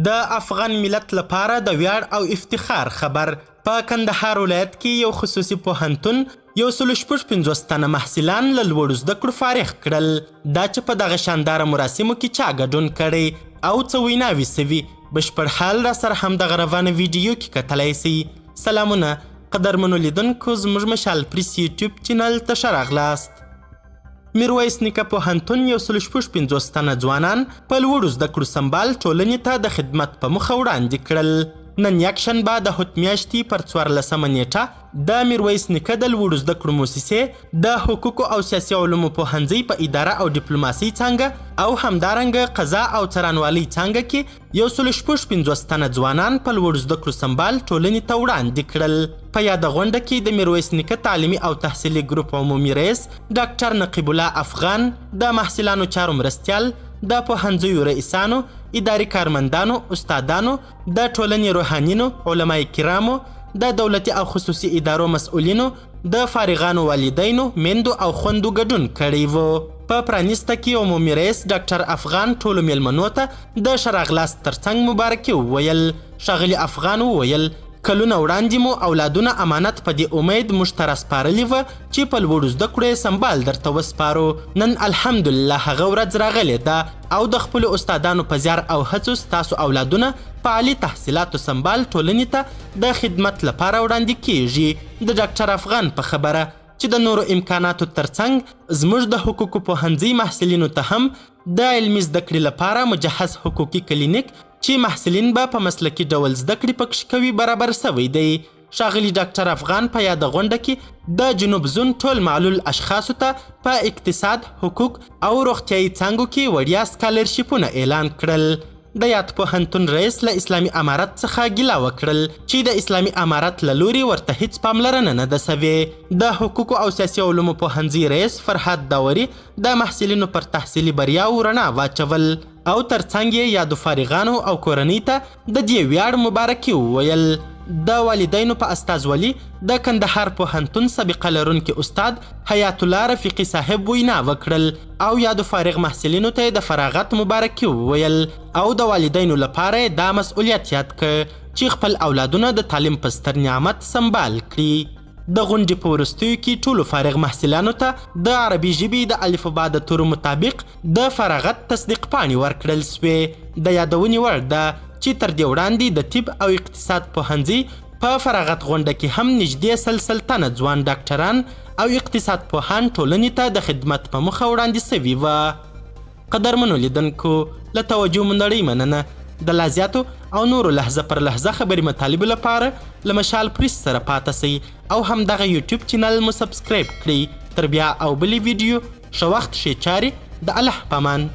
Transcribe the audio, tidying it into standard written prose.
د افغان ملت لپاره د ویاړ او افتخار خبر په کندهار ولایت کې یو خصوصي پوهنتون 156 تنه محصلان له لوړو زده کړو فارغ کړل. دا چې په دغه شانداره مراسمو کې چا ګډون کړی او څه ویناوې سوي بشپړ حال را سره همدغه روانه ویډیو کې کتلی سئ. سلامونه قدرمنو لیدونکو، زموږ مشال پریس یوټیوب چینل ته ښه راغلاست. میرویس نیکه پوهنتون 156 تنه ځوانان په لوړو زده کړو سمبال ټولنې ته د خدمت په موخه وړاندې کړل. نن یکشنبه د هوت میاشتې پر 14مه نیټه د میرویس نیکه د لوړو زده کړو موسسې د حقوقو او سیاسي علومو پوهنځي په اداره او ډیپلوماسۍ څانګه او همدارنګه قضا او څارنوالۍ څانګه کې 156 تنه ځوانان په لوړو زده کړو سمبال ټولنې ته وړاندې کړل. په یاده غونډه کې د میرویس نیکه تعلیمي او تحصیلي ګروپ عمومي رئیس ډاکټر نقیب الله افغان، د محصلانو چارو مرستیال، د پوهنځیو رئیسانو، اداري کارمندانو، استادانو، د ټولنې روحانینو، علماء کرامو، د دولتي او خصوصي ادارو مسؤلینو، د فارغانو والدینو، میندو او خوندو ګډون کړی و. په پرانیسته کې عمومي رئیس ډاکټر افغان ټولو میلمنو ته د ښه راغلاست ترڅنګ مبارکي وویل. ښاغلي افغان وویل کلونه وړاندې مو اولادونه امانت په دې امید موږ ته راسپارلي وه چې په لوړو زده کړو یې سمبال درته وسپارو. نن الحمدلله هغه ورځ راغلې ده او د خپلو استادانو په زیار او هڅو ستاسو اولادونه په عالي تحصیلاتو سمبال ټولنې ته د خدمت لپاره وړاندې کیږي. د ډاکټر افغان په خبره چې د نورو امکاناتو ترڅنګ زموږ د حقوقو پوهنځي محصلینو ته هم د علمي زده کړې لپاره مجهز حقوقي کلینیک چې محصلین به په مسلکي ډول زده کړې پکښې کوي برابر سوی دی. ښاغلي ډاکټر افغان په یاده غونډه کې د جنوب زون ټول معلول اشخاصو ته په اقتصاد، حقوق او روغتیایي څانګو کې وړیا سکالرشیپونه اعلان کړل. د یاد پوهنتون رئیس له اسلامي امارت څخه ګیله وکړل چې د اسلامي امارت له لوري ورته هیڅ پاملرنه نه ده سوې. د حقوقو او سیاسي علومو پوهنځي رئیس فرهاد داوري د محصلینو پر تحصیلي بریاو رڼا واچول او ترڅنګ یې یادو فارغانو او کورنۍ ته د دې ویاړ مبارکي وویل. د والدینو په استازولي د کندهار پوهنتون سابقه لرونکي استاد حیات الله رفیقي صاحب وینا وکړل او یادو فارغ محصلینو ته د فراغت مبارکي وویل او د والدینو لپاره دا مسؤلیت یاد کړ چې خپل اولادونه د تعلیم په ستر نعمت سمبال کړي. د غونډې په وروستیو کې ټولو فارغ محصلانو ته د عربي ژبې د الفبا د تورو مطابق د فراغت تصدیق پاڼې ورکړل سوې. د یادونې وړ ده چې تر دې وړاندې د طب او اقتصاد پوهنځي په فراغت غونډه کې هم نږدې 100 تنه ځوان ډاکټران او اقتصاد پوهان ټولنې ته د خدمت په موخه وړاندې سوي وه. قدرمنو لیدونکو، له توجه مو نړۍ مننه. د لا زیاتو او نورو لحظه پر لحظه خبري مطالبو لپاره له مشال پریس سره پاته سئ او همدغه یوټیوب چینل مو سبسکرایب کړئ. تر بیا او بلې ویډیو ښه وخت ښې چارې. د الله پامان.